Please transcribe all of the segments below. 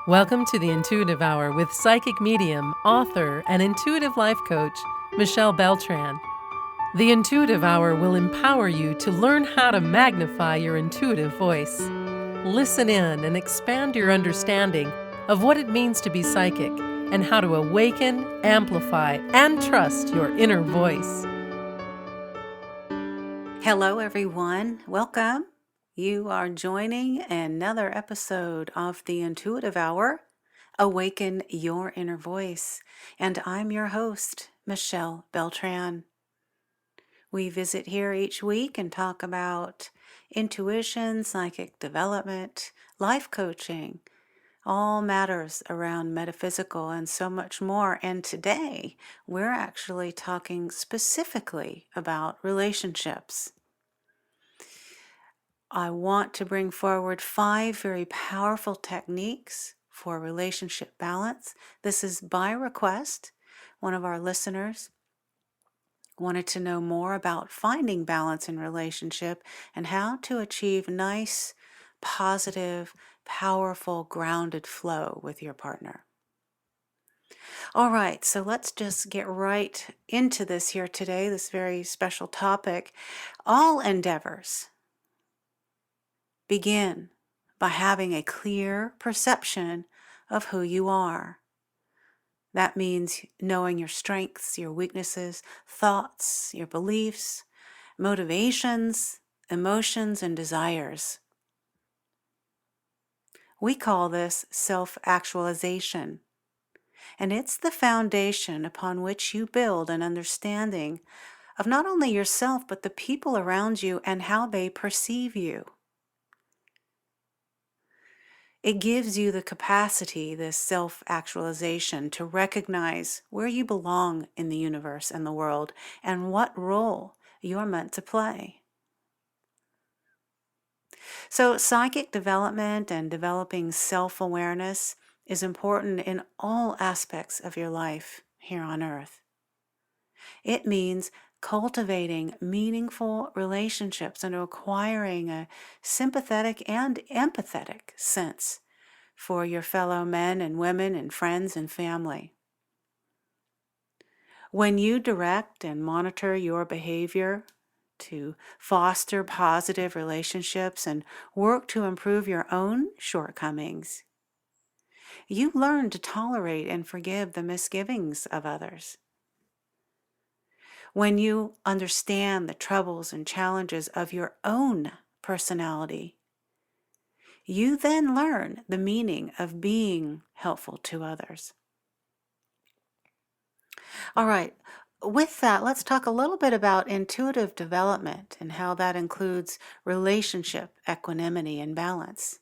Welcome to the Intuitive Hour with psychic medium, author, and intuitive life coach, Michelle Beltran. The Intuitive Hour will empower you to learn how to magnify your intuitive voice. Listen in and expand your understanding of what it means to be psychic and how to awaken, amplify, and trust your inner voice. Hello, everyone. Welcome. You are joining another episode of the Intuitive Hour, Awaken Your Inner Voice. And I'm your host, Michelle Beltran. We visit here each week and talk about intuition, psychic development, life coaching, all matters around metaphysical and so much more. And today, we're actually talking specifically about relationships. I want to bring forward 5 very powerful techniques for relationship balance. This is by request. One of our listeners wanted to know more about finding balance in relationship and how to achieve nice, positive, powerful, grounded flow with your partner. All right, so let's just get right into this here today, this very special topic. All endeavors begin by having a clear perception of who you are. That means knowing your strengths, your weaknesses, thoughts, your beliefs, motivations, emotions, and desires. We call this self-actualization, and it's the foundation upon which you build an understanding of not only yourself, but the people around you and how they perceive you. It gives you the capacity, this self-actualization, to recognize where you belong in the universe and the world and what role you're meant to play. So psychic development and developing self-awareness is important in all aspects of your life here on Earth. It means cultivating meaningful relationships and acquiring a sympathetic and empathetic sense for your fellow men and women and friends and family. When you direct and monitor your behavior to foster positive relationships and work to improve your own shortcomings, you learn to tolerate and forgive the misgivings of others. When you understand the troubles and challenges of your own personality, you then learn the meaning of being helpful to others. All right, with that, let's talk a little bit about intuitive development and how that includes relationship, equanimity, and balance.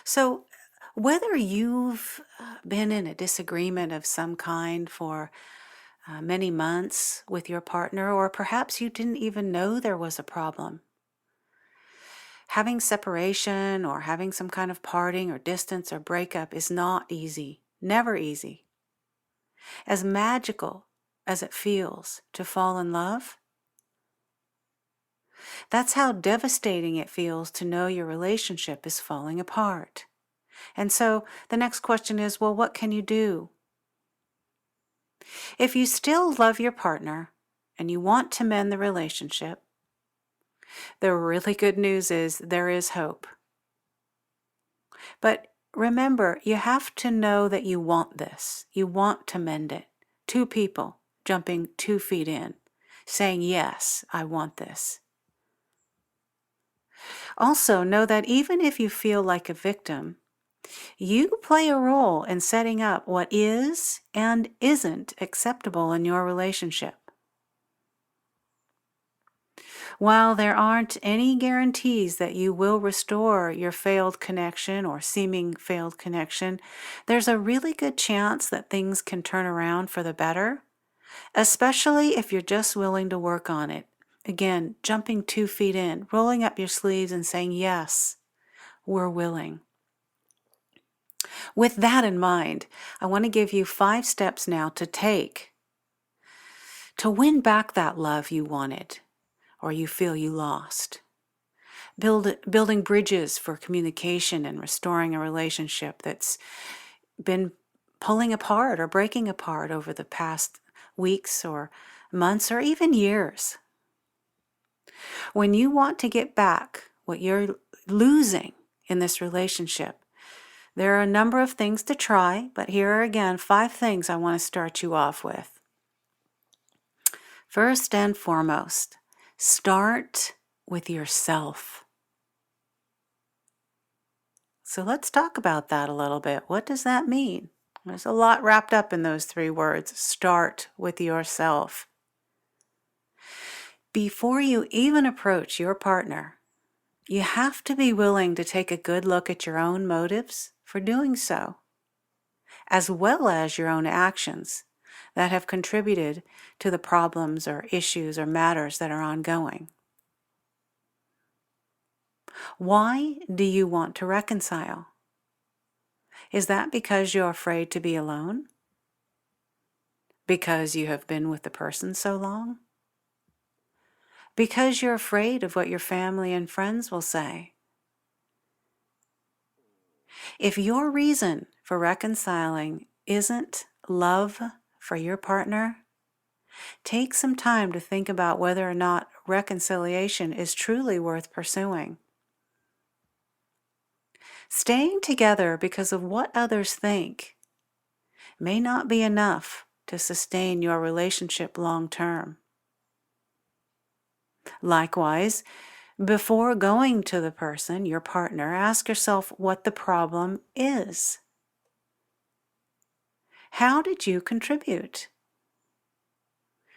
So, whether you've been in a disagreement of some kind for many months with your partner, or perhaps you didn't even know there was a problem, having separation or having some kind of parting or distance or breakup is not easy, never easy. As magical as it feels to fall in love, that's how devastating it feels to know your relationship is falling apart. And so the next question is, well, what can you do? If you still love your partner and you want to mend the relationship, the really good news is there is hope. But remember, you have to know that you want this. You want to mend it. 2 people jumping 2 feet in, saying, yes, I want this. Also, know that even if you feel like a victim, you play a role in setting up what is and isn't acceptable in your relationship. While there aren't any guarantees that you will restore your failed connection or seeming failed connection, there's a really good chance that things can turn around for the better, especially if you're just willing to work on it. Again, jumping 2 feet in, rolling up your sleeves and saying, yes, we're willing. With that in mind, I want to give you 5 steps now to take to win back that love you wanted or you feel you lost. building bridges for communication and restoring a relationship that's been pulling apart or breaking apart over the past weeks or months or even years. When you want to get back what you're losing in this relationship, there are a number of things to try, but here are again 5 things I want to start you off with. First and foremost, start with yourself. So let's talk about that a little bit. What does that mean? There's a lot wrapped up in those 3 words. Start with yourself. Before you even approach your partner, you have to be willing to take a good look at your own motives for doing so, as well as your own actions that have contributed to the problems or issues or matters that are ongoing. Why do you want to reconcile? Is that because you're afraid to be alone? Because you have been with the person so long? Because you're afraid of what your family and friends will say? If your reason for reconciling isn't love for your partner, take some time to think about whether or not reconciliation is truly worth pursuing. Staying together because of what others think may not be enough to sustain your relationship long term. Likewise, before going to the person, your partner, ask yourself what the problem is. How did you contribute?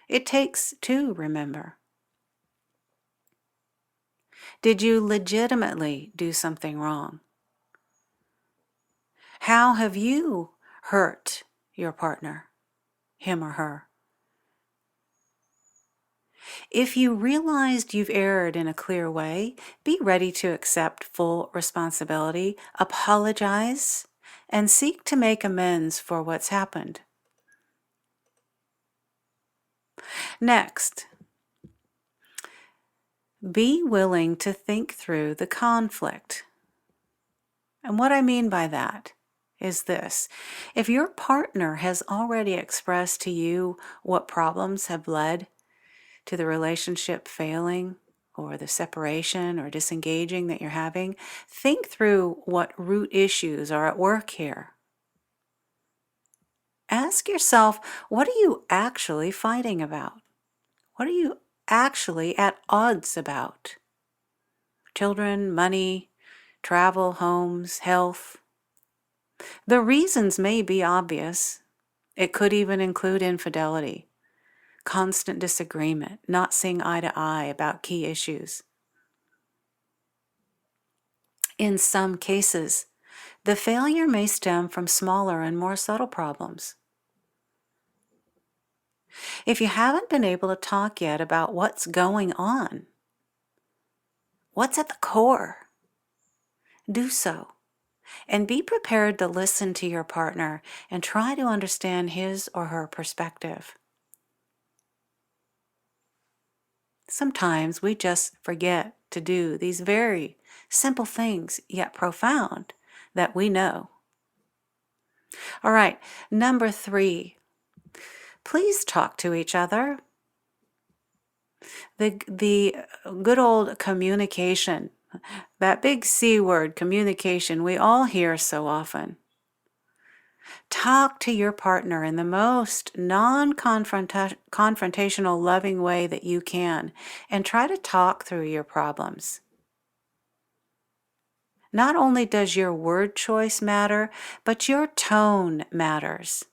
It takes 2, remember. Did you legitimately do something wrong? How have you hurt your partner, him or her? If you realized you've erred in a clear way, be ready to accept full responsibility, apologize, and seek to make amends for what's happened. Next, be willing to think through the conflict. And what I mean by that is this. If your partner has already expressed to you what problems have led to the relationship failing or the separation or disengaging that you're having, think through what root issues are at work here. Ask yourself, what are you actually fighting about? What are you actually at odds about? Children, money, travel, homes, health. The reasons may be obvious. It could even include infidelity, constant disagreement, not seeing eye to eye about key issues. In some cases, the failure may stem from smaller and more subtle problems. If you haven't been able to talk yet about what's going on, what's at the core, do so. And be prepared to listen to your partner and try to understand his or her perspective. Sometimes we just forget to do these very simple things, yet profound, that we know. All right, number 3, please talk to each other. The good old communication, that big C word, communication, we all hear so often. Talk to your partner in the most non-confrontational, loving way that you can, and try to talk through your problems. Not only does your word choice matter, but your tone matters.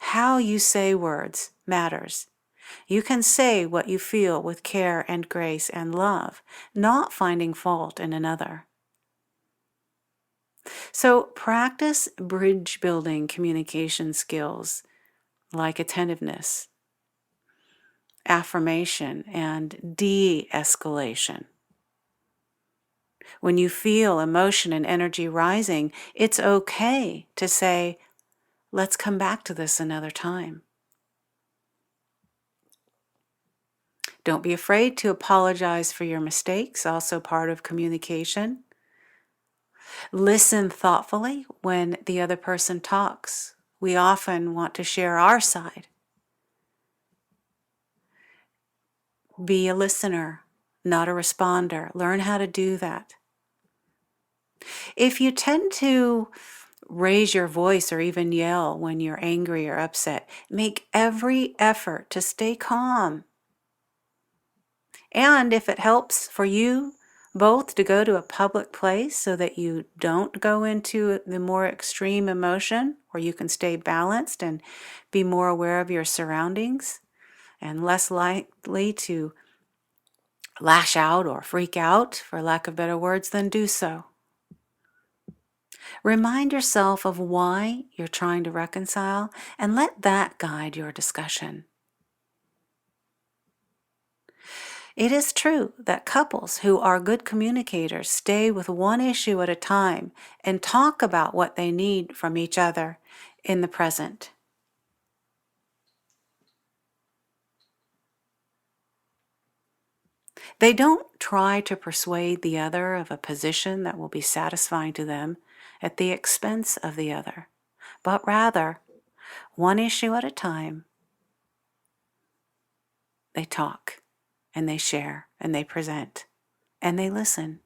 How you say words matters. You can say what you feel with care and grace and love, not finding fault in another. So practice bridge building communication skills like attentiveness, affirmation, and de-escalation. When you feel emotion and energy rising, it's okay to say, let's come back to this another time. Don't be afraid to apologize for your mistakes, also part of communication. Listen thoughtfully when the other person talks. We often want to share our side. Be a listener, not a responder. Learn how to do that. If you tend to raise your voice or even yell when you're angry or upset, make every effort to stay calm. And if it helps for you both to go to a public place so that you don't go into the more extreme emotion, or you can stay balanced and be more aware of your surroundings and less likely to lash out or freak out, for lack of better words, then do so. Remind yourself of why you're trying to reconcile and let that guide your discussion. It is true that couples who are good communicators stay with one issue at a time and talk about what they need from each other in the present. They don't try to persuade the other of a position that will be satisfying to them at the expense of the other, but rather, one issue at a time, they talk and they share and they present and they listen.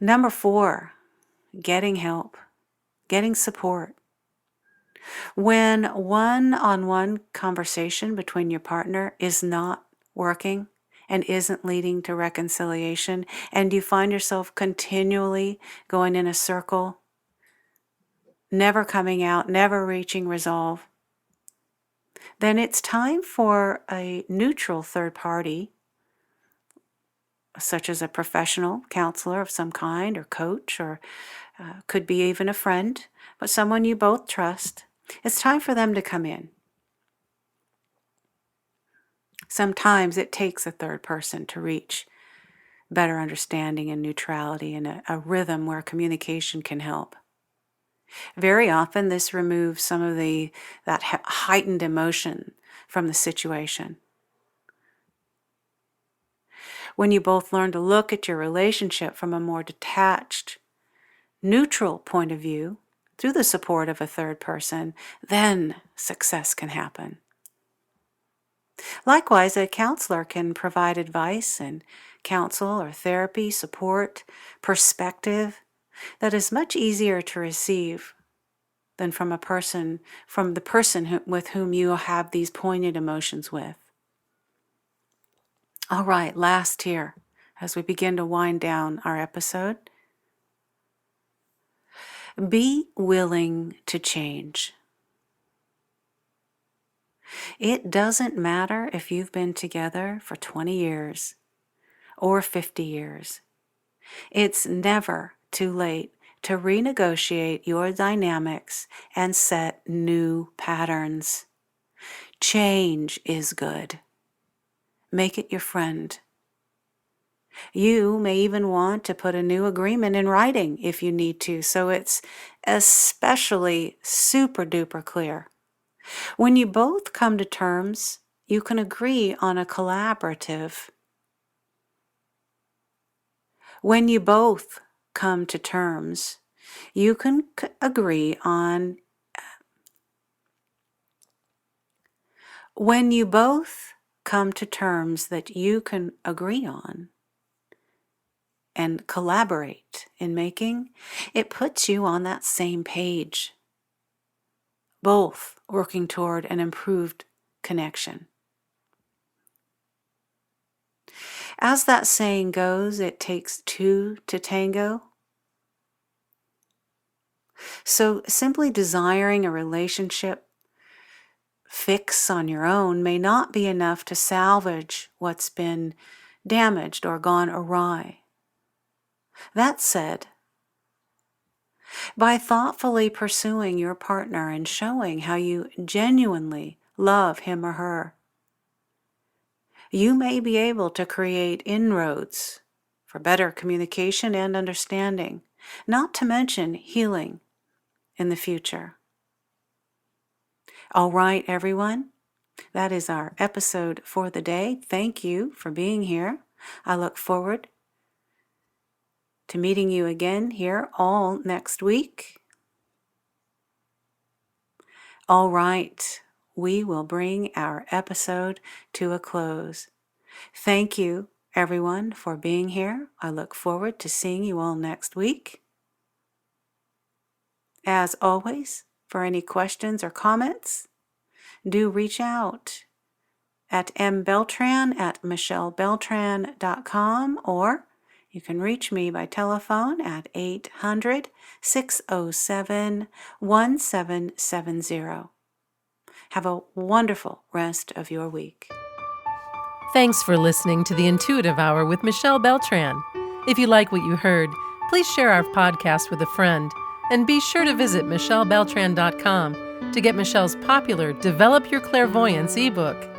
Number 4, getting help, getting support. When one-on-one conversation between your partner is not working and isn't leading to reconciliation, and you find yourself continually going in a circle, never coming out, never reaching resolve, then it's time for a neutral third party, such as a professional counselor of some kind, or coach, or could be even a friend, but someone you both trust. It's time for them to come in. Sometimes it takes a third person to reach better understanding and neutrality and a rhythm where communication can help. Very often this removes some of that heightened emotion from the situation. When you both learn to look at your relationship from a more detached, neutral point of view through the support of a third person, then success can happen. Likewise, a counselor can provide advice and counsel or therapy, support, perspective that is much easier to receive than from the person with whom you have these poignant emotions with. All right, last here, as we begin to wind down our episode, be willing to change. It doesn't matter if you've been together for 20 years or 50 years. It's never too late to renegotiate your dynamics and set new patterns. Change is good. Make it your friend. You may even want to put a new agreement in writing if you need to, so it's especially super duper clear. When you both come to terms, you can agree on a collaborative. When you both come to terms, you can agree on. When you both come to terms that you can agree on and collaborate in making, it puts you on that same page, both working toward an improved connection. As that saying goes, it takes two to tango. So simply desiring a relationship fix on your own may not be enough to salvage what's been damaged or gone awry. That said, by thoughtfully pursuing your partner and showing how you genuinely love him or her, you may be able to create inroads for better communication and understanding, not to mention healing in the future. All right, everyone. That is our episode for the day. Thank you for being here. I look forward to meeting you again here all next week. All right, we will bring our episode to a close. Thank you, everyone, for being here. I look forward to seeing you all next week. As always, for any questions or comments, do reach out at mbeltran@michellebeltran.com, or you can reach me by telephone at 800-607-1770. Have a wonderful rest of your week. Thanks for listening to the Intuitive Hour with Michelle Beltran. If you like what you heard, please share our podcast with a friend, and be sure to visit michellebeltran.com to get Michelle's popular Develop Your Clairvoyance ebook.